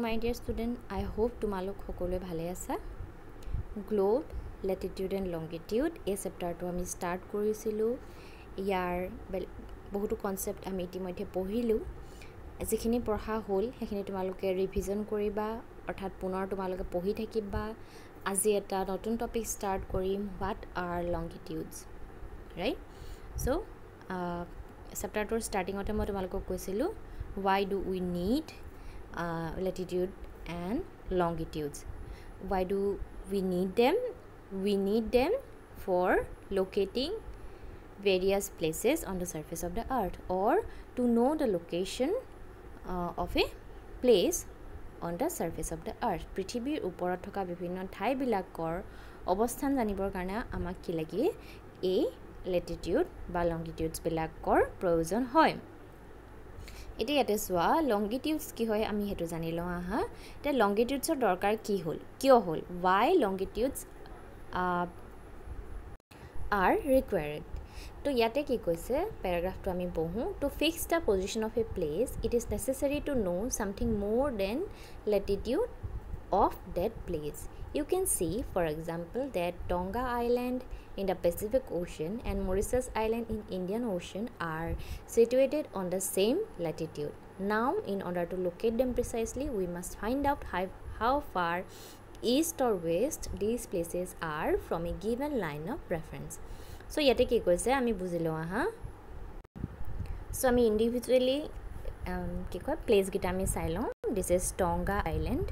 my dear student, I hope তোমালোক সকলোৱে ভালে আছা। গ্লোব, লেটিটিউড এণ্ড লংগিটিউড এই চেপ্টাৰটো আমি ষ্টাৰ্ট কৰিছিলোঁ। ইয়াৰ বহুতো কনচেপ্ট আমি ইতিমধ্যে পঢ়িলোঁ। যিখিনি পঢ়া হ'ল সেইখিনি তোমালোকে ৰিভিজন কৰিবা, অৰ্থাৎ পুনৰ তোমালোকে পঢ়ি থাকিবা। আজি এটা নতুন টপিক ষ্টাৰ্ট কৰিম, হোৱাট আৰ লংগিটিউডছ, ৰাইট? চ' চেপ্টাৰটোৰ ষ্টাৰ্টিঙতে মই তোমালোকক কৈছিলোঁ, why do we need latitude and longitudes? Why do we need them? We need them for locating various places on the surface of the earth, or to know the location of a place on the surface of the earth. পৃথিৱীৰ ওপৰত থকা বিভিন্ন ঠাইবিলাকৰ অৱস্থান জানিবৰ কাৰণে আমাক কি লাগে? এই লেটিটিউড বা লংগিটিউডছবিলাকৰ প্ৰয়োজন হয়। এতিয়া ইয়াতে চোৱা, লংগিটিউডছ কি হয় আমি সেইটো জানি লওঁ আহা। এতিয়া লংগিটিউডছৰ দৰকাৰ কি হ'ল, কিয় হ'ল? Why longitudes are required? তো ইয়াতে কি কৈছে, পেৰাগ্ৰাফটো আমি পঢ়োঁ। To fix the position of a place it is necessary to know' something more than latitude of that place. You can see, for example, that Tonga Island in the Pacific Ocean and Mauritius Island in Indian Ocean are situated on the same latitude. Now, in order to locate them precisely, we must find out how far east or west these places are from a given line of reference. So, yate ki koise ami bujilo aha. So, ami individually ki koy place gita ami sai lom. This is Tonga Island,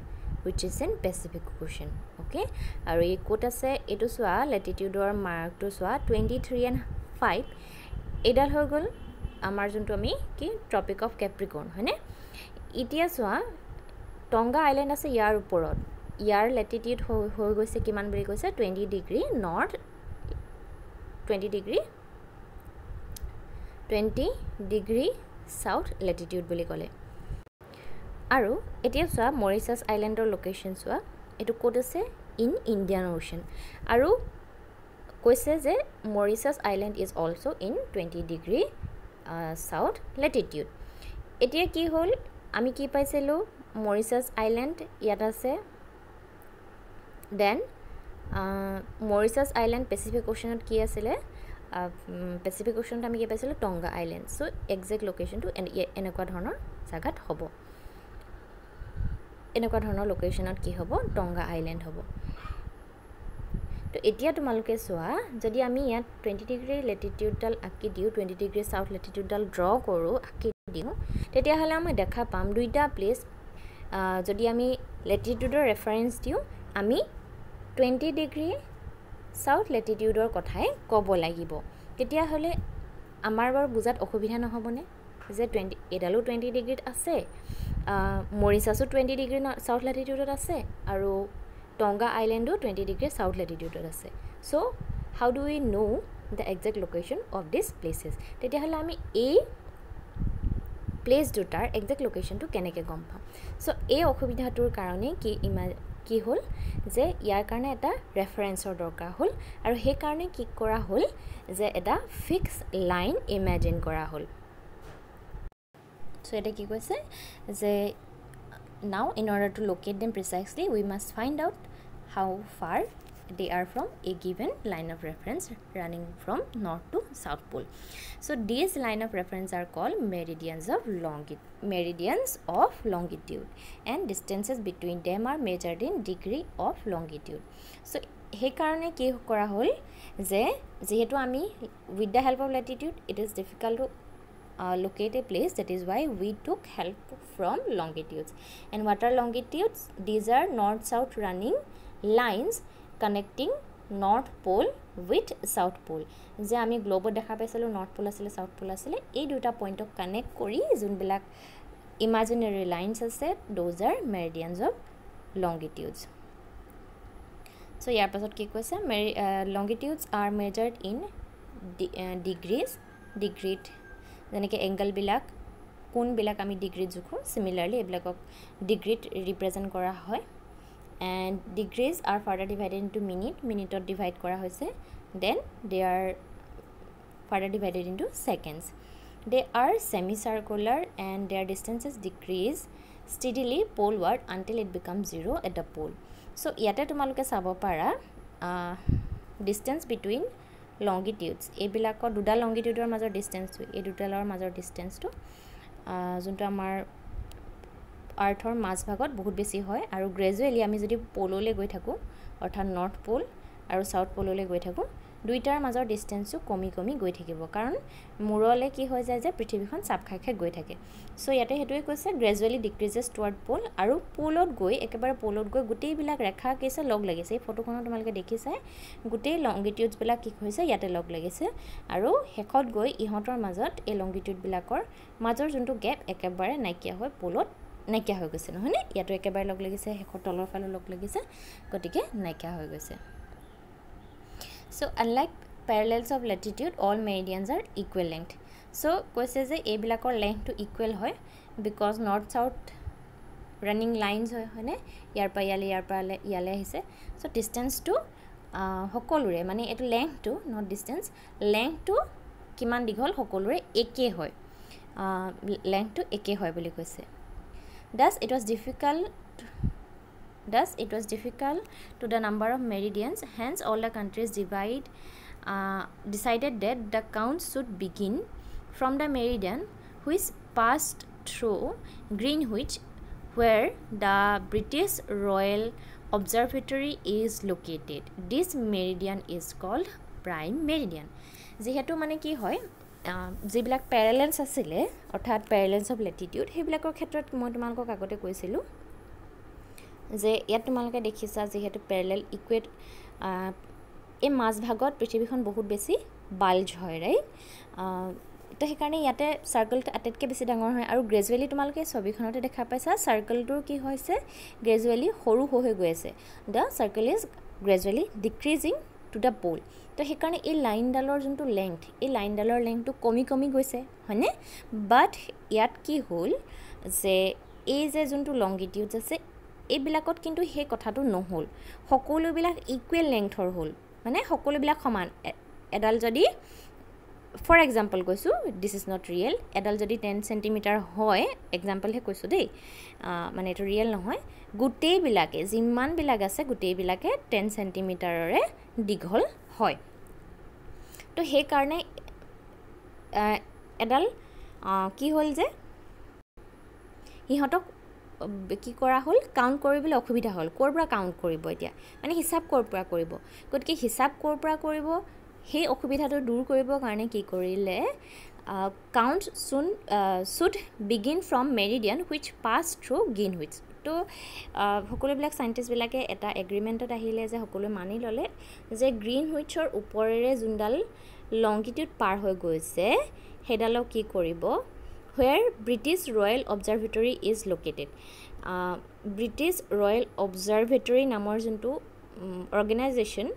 which is in Pacific Ocean, okay? আৰু এই ক'ত আছে এইটো চোৱা, লেটিটিউডৰ মাৰ্কটো চোৱা 23 and 5 এইডাল হৈ গ'ল আমাৰ যোনটো আমি কি ট্ৰপিক অফ কেপ্ৰিকৰ্ণ, হয়নে? এতিয়া চোৱা, টংগা আইলেণ্ড আছে ইয়াৰ ওপৰত, ইয়াৰ লেটিটিউড হৈ গৈছে কিমান বুলি কৈছে? 20 degree north, 20 degree south Latitude বুলি ক'লে। আৰু এতিয়া চোৱা, মৰিচাছ আইলেণ্ডৰ লোকেশ্যন চোৱা, এইটো ক'ত আছে? In Indian Ocean. আৰু কৈছে যে Mauritius island is also' in 20 degree south latitude. এতিয়া কি হ'ল, আমি কি পাইছিলোঁ? মৰিচাছ আইলেণ্ড ইয়াত আছে, দেন মৰিচাছ আইলেণ্ড পেচিফিক অ'চেনত কি আছিলে? পেচিফিক অ'চেনত আমি কি পাইছিলোঁ? টংগা আইলেণ্ড। চ' একজেক্ট লোকেশ্যনটো এনেকুৱা ধৰণৰ জেগাত হ'ব, এনেকুৱা ধৰণৰ লোকেশ্যনত কি হ'ব? টংগা আইলেণ্ড হ'ব। তো এতিয়া তোমালোকে চোৱা, যদি আমি ইয়াত 20 ডিগ্ৰী লেটিটিউডডাল আঁকি দিওঁ, 20 ডিগ্ৰী চাউথ লেটিটিউডডাল ড্ৰ কৰোঁ, আঁকি দিওঁ, তেতিয়াহ'লে আমি দেখা পাম দুইটা প্লেচ। যদি আমি লেটিটিউডৰ ৰেফাৰেঞ্চ দিওঁ, আমি 20 ডিগ্ৰী চাউথ লেটিটিউডৰ কথাই ক'ব লাগিব। তেতিয়াহ'লে আমাৰ বাৰু বুজাত অসুবিধা নহ'বনে যে এইডালো 20 ডিগ্ৰীত আছে, মৰিচাছো 20 ডিগ্ৰী চাউথ লেটিটিউডত আছে, আৰু টংগা আইলেণ্ডো 20 ডিগ্ৰী চাউথ লেটিটিউডত আছে। So' how do we know' the exact location of this places? তেতিয়াহ'লে আমি এই প্লেচ দুটাৰ একজেক্ট লোকেশ্যনটো কেনেকৈ গম পাম? চ' এই অসুবিধাটোৰ কাৰণে কি হ'ল যে ইয়াৰ কাৰণে এটা ৰেফাৰেঞ্চৰ দৰকাৰ হ'ল, আৰু সেইকাৰণে কি কৰা হ'ল যে এটা ফিক্স লাইন ইমেজিন কৰা হ'ল। চ' এটা কি কৈছে যে now in order to locate them precisely we must find out how far they are from a given line of reference running from north to south pole. So these line of reference are called meridians of longitude, and distances between them are measured in degree of longitude. So he karone ki kora hol je jehetu ami with the help of latitude it is difficult to locate a place, that is why we took help from longitudes. And what are longitudes? These are north south running lines connecting north pole with south pole. যে আমি গ্লোবত দেখা পাইছিলোঁ north পল আছিলে, south pole আছিলে, এই দুটা পইণ্টক connect কৰি যোনবিলাক ইমাজিনেৰী লাইনছ আছে, দ'জ আৰ মেৰিডিয়ানছ অফ লংগিটিউডছ। চ' ইয়াৰ পাছত কি কৈছে? লংগিটিউডছ আৰ মেজাৰ্ড ইন ডিগ্ৰীত, যেনেকৈ এংগলবিলাক, কোনবিলাক আমি ডিগ্ৰীত জোখোঁ, চিমিলাৰলি এইবিলাকক ডিগ্ৰীত ৰিপ্ৰেজেণ্ট কৰা হয়। And degrees are further divided into মিনিটত ডিভাইড কৰা হৈছে, then they are further divided into seconds. They are semicircular and their distances decrease steadily poleward until it becomes 0 at the pole. So ইয়াতে তোমালোকে চাব পাৰা distance between longitudes এইবিলাকৰ দুটা longitudeৰ মাজৰ distance এই দুটালৰ মাজৰ distance-টো যোনটো আমাৰ আৰ্থৰ মাজভাগত বহুত বেছি হয় আৰু গ্ৰেজুৱেলি আমি যদি পোললৈ গৈ থাকো অৰ্থাৎ নৰ্থ পোল আৰু সাউথ পোললৈ গৈ থাকো দুইটাৰ মাজৰ ডিসটেন্সটো কমি কমি গৈ থাকিব কাৰণ মুৰলে কি হৈ যায় যে পৃথিৱীখন চাপ খাই খাই গৈ থাকে সো ইয়াতে হেতুৱে কৈছে গ্ৰেজুৱেলি ডিক্ৰিজেস টুৱাৰ্ড পোল আৰু পোলত গৈ একেবাৰে পোলত গৈ গুটেই বিলাক ৰেখা কেছে লগ লাগিছে এই ফটোখনত তোমালোকে দেখিছা গুটেই লংগিটিউডছ বিলাক কি হৈছে ইয়াতে লগ লাগিছে আৰু হেকত গৈ ইহতৰ মাজত এই লংগিটিউড বিলাকৰ মাজৰ যোনটো গ্যাপ একেবাৰে নাইকিয়া হৈ পোলত নাইকিয়া হৈ গৈছে নহনে ইয়াতো একেবাৰে লগ লাগিছে হেকত তলৰ ফালে লগ লাগিছে গটিকে নাইকিয়া হৈ গৈছে So unlike parallels of latitude, all meridians are equal length. So কৈছে যে এই বিলাকৰ length to equal হয় because north south running lines হয়নে ইয়াৰ পৰা ইয়ালে আহিছে so distance to সকলোৰে মানে এটো length to not distance length to কিমান দীঘল সকলোৰে একে হয় length to একে হয় বুলি কৈছে thus it was difficult to the number of meridians hence all the countries decided that the count should begin from the meridian which passed through Greenwich where the British Royal Observatory is located this meridian is called prime meridian যেহেতু মানে কি হয় যেবিলাক প্যারালেলস আছিল অৰ্থাৎ প্যাৰালেলস of Latitude হেবিলাকৰ ক্ষেত্ৰত মই তোমালোকক আগতে কৈছিলো যে ইয়াত তোমালোকে দেখিছা যেহেতু প্যাৰালেল ইকুৱেট এই মাছ ভাগত পৃথিৱীখন বহুত বেছি বাল্জ হয় ৰাইট তো হেকাৰণে ইয়াতে সাৰ্কেলটো আটাইতকৈ বেছি ডাঙৰ হয় আৰু গ্ৰেজুৱেলি তোমালোকে ছবিখনতে দেখা পাইছা সাৰ্কেলটোৰ কি হৈছে গ্ৰেজুৱেলি সৰু হৈ গৈ আছে the circle is gradually decreasing to the pole তো হেকাৰণে এই লাইনডালৰ যোনটো লেংথ এই লাইনডালৰ লেংথটো কমি কমি গৈছে হয়নে বাট ইয়াত কি হ'ল যে এই যে যোনটো লংগিটিউডছ আছে এই বিলাকত কিন্তু হে কথাটো নহল সকলো বিলাক ইকুৱেল লেংথৰ হল মানে সকলো বিলাক সমান এডাল যদি ফৰ এক্সাম্পল কৈছো দিস ইজ নট ৰিয়েল এডাল যদি 10 সেন্টিমিটাৰ হয় এক্সাম্পল হে কৈছো দেই মানে এটো ৰিয়েল নহয় গুটেই বিলাকে জিমান বিলাক আছে গুটেই বিলাকে 10 সেন্টিমিটাৰৰে দীঘল হয় তো হে কাৰণে এডাল কি হল যে ইহতক কি কৰা হল কাউন্ট কৰিবলৈ অসুবিধা হল কৰপৰা কাউন্ট কৰিব এতিয়া মানে হিসাব কৰপৰা কৰিব গতিকে হিসাব কৰপৰা কৰিব হে অসুবিধাটো দূৰ কৰিব কাৰণে কি কৰিলে count should begin from meridian which pass through Greenwich তো সকলোবিলাক সাইন্টিস্ট বিলাকে এটা এগ্ৰিমেন্টত আহিলে যে সকলো মানি ললে যে গ্ৰীনহুইচৰ ওপৰেৰে জুন্ডাল লংগিটিউড পাৰ হৈ গৈছে হেডালক কি কৰিব where British Royal Observatory is located British Royal Observatory নামৰ যোনটো অৰ্গানাইজেচন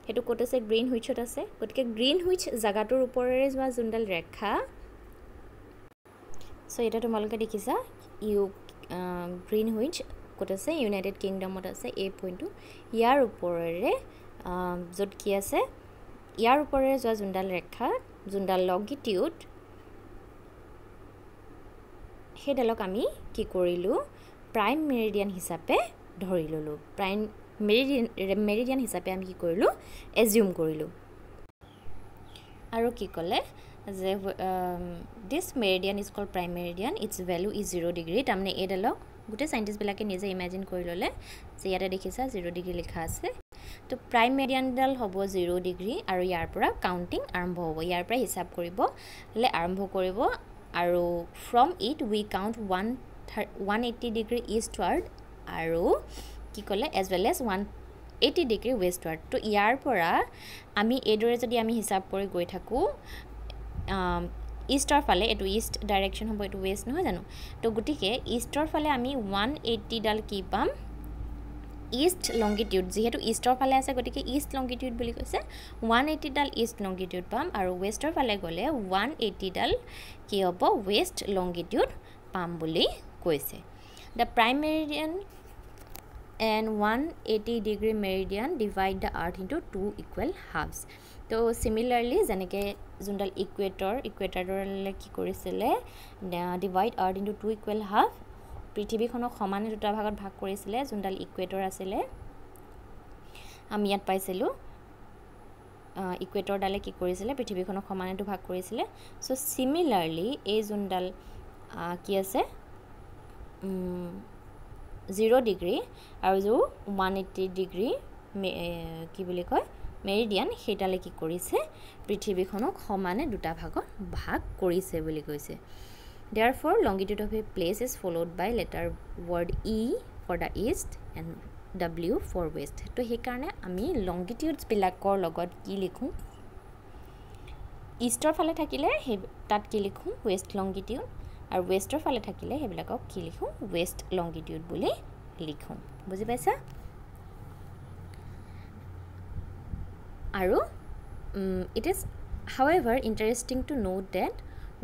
হেতু কোট আছে গ্ৰীনহুইচত আছে গতিকে গ্ৰীনহুইচ জাগাটোৰ ওপৰেৰে যোৱা জুন্ডাল ৰেখা সো এটা তোমালোকে দেখিছা ইউ গ্ৰীনহুইচ কোট আছে ইউনাইটেড কিংডমত আছে এই পইণ্টটো ইয়াৰ ওপৰেৰে যত কি আছে ইয়াৰ ওপৰেৰে যোৱা জুন্ডাল ৰেখা জুন্ডাল লংগিটিউড হেডালক আমি কি কৰিলো প্ৰাইম মেৰিডিয়ান হিচাপে ধৰি ললো প্ৰাইম মেৰিডিয়ান হিচাপে আমি কি কৰিলো এজিউম কৰিলো আৰু কি কলে যে this meridian is called prime meridian its value is 0 degree তাৰমানে এডালক গুটে সাইন্টিস্ট বিলাকে নিজে ইমাজিন কৰি ললে যে ইয়াতে দেখিছা 0 ডিগ্ৰী লিখা আছে তো প্ৰাইম মেৰিডিয়ান ডাল হ'ব 0 ডিগ্ৰী আৰু ইয়াৰ পৰা কাউন্টিং আৰম্ভ হ'ব ইয়াৰ পৰা হিসাব কৰিব লে আৰম্ভ কৰিব আৰু from it we count 180 degree eastward আৰু কি কলে as well as 180 degree westward তো ইয়াৰ পৰা আমি এদৰে যদি আমি হিসাব কৰি গৈ থাকো ইষ্টৰ ফালে এটো ইষ্ট ডাইৰেকশন হ'ব এটো ওয়েস্ট নহয় জানো তো গটিকে ইষ্টৰ ফালে আমি 180 ডাল কি পাম ইষ্ট লংগিটিউড যেহেতু ইষ্টৰ ফালে আছে গটিকে ইষ্ট লংগিটিউড বুলি কৈছে 180 ডাল ইষ্ট লংগিটিউড পাম আৰু ওয়েষ্টৰ ফালে গলে 180 ডাল কি হ'ব ওয়েষ্ট লংগিটিউড পাম বুলি কৈছে the prime meridian and 180 degree meridian divide the earth into two equal halves তো similarly যেনেকে জুন্ডাল ইকুৱেটৰলে কি কৰিছিলে divide earth into two equal half পৃথিৱীখনক সমানে দুটা ভাগত ভাগ কৰিছিলে যোনডাল ইকুৱেটৰ আছিলে আমি ইয়াত পাইছিলোঁ ইকুৱেটৰ ডালে কি কৰিছিলে পৃথিৱীখনক সমানেটো ভাগ কৰিছিলে সো সিমিলাৰলি এই যোনডাল কি আছে 0 ডিগ্ৰী আৰু जो 180 ডিগ্ৰী কি বুলি কয় মেৰিডিয়ান হেটালে কি কৰিছে পৃথিৱীখনক সমানে দুটা ভাগত ভাগ কৰিছে বুলি কৈছে therefore longitude of a place is followed by letter word e for the east and w for west to he karone ami longitudes bilakor logot ki likhu eastor phale thakile he tat ki likhu west longitude আর ওয়েস্টৰ ফালে থাকিলে হেবিলাকক কি লিখো West longitude বুলি লিখো বুজি পাইছা আৰু it is however interesting to note that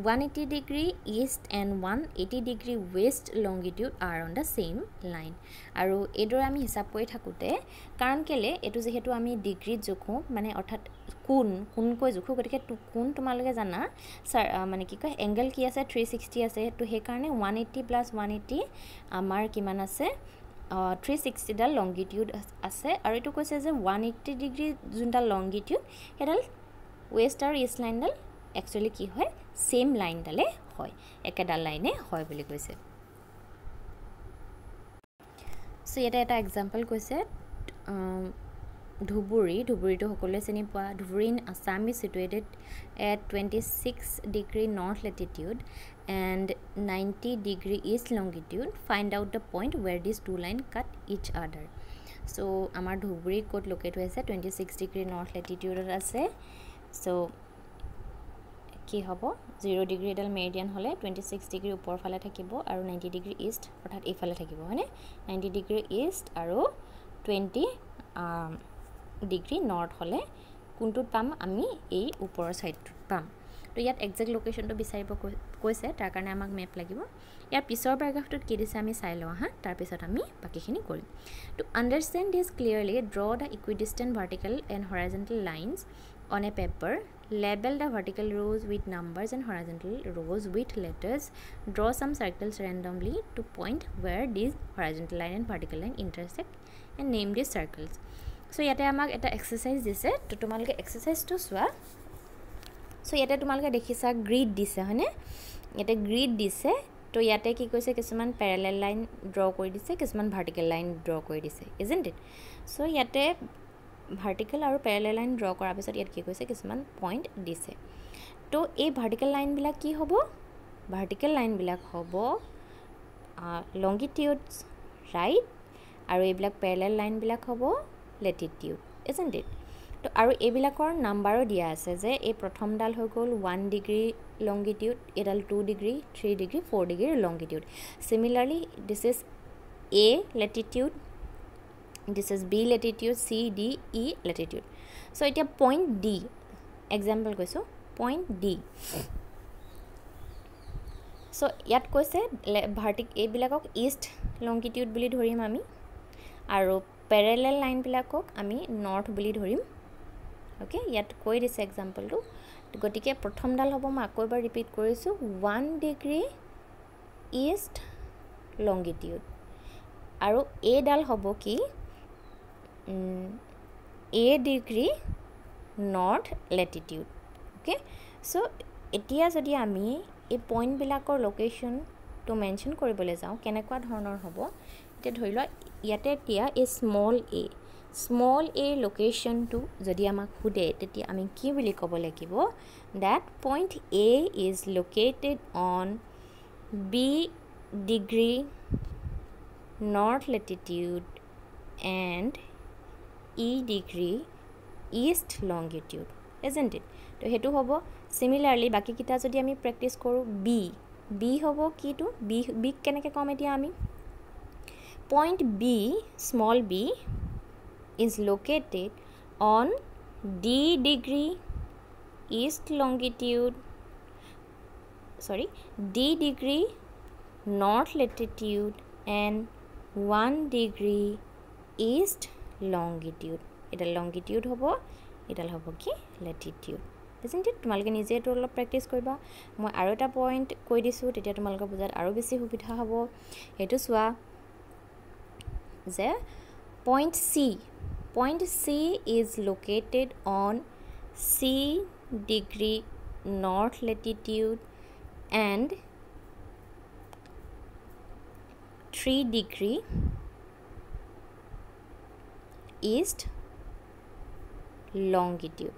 180 degree east and 180 degree west longitude are on the same line আৰু এদৰে আমি হিসাব কৰি থাকোতে কাৰণ কেলে এটো যেহেতু আমি ডিগ্ৰী জোখো মানে অৰ্থাৎ কোন কৈ জোখো গতিকে কোন তোমালকে জানা মানে কি কয় এংগল কি আছে 360 আছে তো হে কাৰণে 180 + 180 আমাৰ কিমান আছে 360 ডাল লংগিটিউড আছে আৰু এটো কৈছে যে 180 ডিগ্ৰী যোনটা লংগিটিউড হেডাল ওয়েস্ট আৰু ইষ্ট লাইন ডাল एक्चुअली কি হয় সেম লাইন ডালে হয় একেডাল লাইনে হয় বুলি কৈছে সো এটা এক্সাম্পল কৈছে ধুবুৰী তো সকলে চিনি পোৱা Dhubri in Assam is situated at 26 degree north latitude and 90 degree east longitude find out the point where these two lines cut each other so আমাৰ ধুবুৰী কোড লোকেট হৈছে 26 degree north latitude আছে so কি হ'ব 0 ডিগ্ৰী এডাল মেৰিডিয়ান হলে 26 degree ওপৰ ফালে থাকিব আৰু 90 ডিগ্ৰী ইষ্ট অৰ্থাৎ ইফালে থাকিব হয়নে 90 ডিগ্ৰী ইষ্ট আৰু 20 ডিগ্ৰী নৰ্থ হলে কোনটোত পাম আমি এই ওপৰৰ সাইডটোত পাম তো ইয়াত এক্সাক্ট লোকেশনটো বিচাৰিব কৈছে তাৰ কাৰণে আমাক মেপ লাগিব ইয়াৰ পিছৰ প্যাৰাগ্ৰাফটোত কি দিছে আমি চাই লওঁ হা তাৰ পিছত আমি বাকিখিনি কৰিম to understand this clearly draw the equidistant vertical and horizontal lines on a paper label the vertical rows with numbers and horizontal rows with letters draw some circles randomly to point where these horizontal line and vertical line intersect and name these circles so yate amak eta exercise dise to tumalke exercise to swa so yate tumalke dekhisa grid dise hane yate grid dise to yate ki koise kisman parallel line draw kori dise kisman vertical line draw kori dise isn't it so yate vertical আৰু parallel line draw কৰাৰ পিছত ইয়াত কি কৈছে কিছুমান point দিছে তো এই vertical line বিলাক কি হ'ব vertical line বিলাক হ'ব longitudes right আৰু এইবিলাক parallel line বিলাক হ'ব latitude isn't it তো আৰু এইবিলাকৰ নাম্বাৰো দিয়া আছে যে এই প্ৰথম ডাল হৈ গ'ল 1 ডিগ্ৰী longitude এডাল 2 degree 3 degree 4 degree longitude similarly this is a latitude this is b latitude c d e latitude so it a point d example koiso point d so yat koise vertical a bilakok east longitude buli dhorim ami aru parallel line bilakok ami north buli dhorim okay yat koi dis example to gotike prothom dal hobo ma akoi bar repeat korisu 1 degree east longitude aru a dal hobo ki a degree north latitude okay so etia jodi ami ei point bilakor location to mention koribole jao kenekwa dhornor hobo ete dhoilo yate tia a small a location to jodi amak hude tetia ami ki bili kobole kibo that point a is located on b degree north latitude and e degree east longitude isn't it to hetu hobo similarly baki kita jodi ami practice koru b hobo ki to b keneke kom etia ami point b small b is located on d degree east longitude d degree north latitude and 1 degree east longitude এটা longitude hobo এটা hobo ki latitude isn't it? তোমালোকে নিজে এইটো অলপ practice কৰিবা মই আৰু এটা পইণ্ট কৈ দিছোঁ তেতিয়া তোমালোকৰ বুজাত আৰু বেছি সুবিধা হ'ব সেইটো চোৱা যে point C is located on C degree north latitude and 3 degree east longitude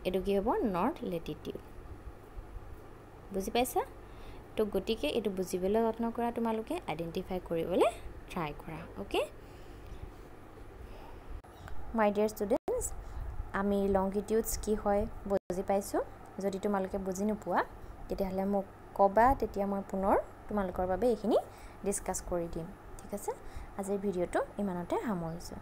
এটো কি হ'ব নৰ্থ লেটিটিউড বুজি পাইছা তো গতিকে এটো বুজিবলৈ যত্ন কৰা তোমালোকে আইডেন্টিফাই কৰিবলৈ ট্ৰাই কৰা ওকে মাই ডিয়াৰ ষ্টুডেণ্টছ আমি লংগিটিউডছ কি হয় বুজি পাইছোঁ যদি তোমালোকে বুজি নোপোৱা তেতিয়াহ'লে মোক ক'বা তেতিয়া মই পুনৰ তোমালোকৰ বাবে এইখিনি ডিসকাস কৰি দিম ঠিক আছে আজিৰ ভিডিঅ'টো ইমানতে সামৰিছোঁ